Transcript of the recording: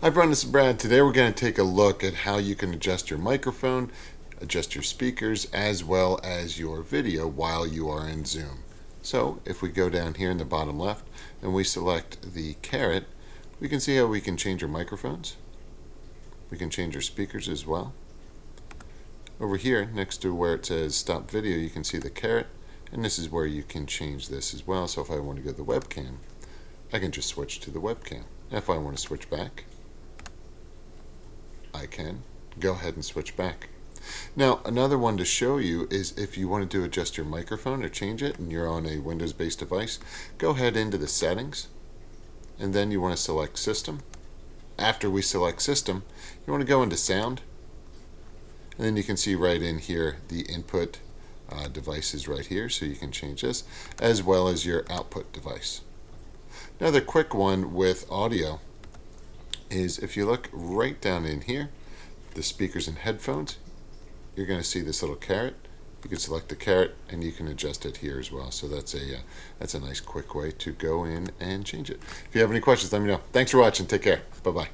Hi everyone, this is Brad. Today we're going to take a look at how you can adjust your microphone, adjust your speakers, as well as your video while you are in Zoom. So if we go down here in the bottom left and we select the caret, we can see how we can change our microphones. We can change our speakers as well. Over here next to where it says stop video, you can see the caret, and this is where you can change this as well. So if I want to go to the webcam, I can just switch to the webcam. If I want to switch back, I can go ahead and switch back. Now, another one to show you is if you wanted to adjust your microphone or change it and you're on a Windows-based device, go ahead into the settings and then you want to select system. After we select system, you want to go into sound, and then you can see right in here the input device is right here, so you can change this as well as your output device. Another quick one with audio is if you look right down in here, the speakers and headphones, you're going to see this little caret. You can select the caret and you can adjust it here as well. So that's a nice quick way to go in and change it. If you have any questions, let me know. Thanks for watching. Take care. Bye-bye.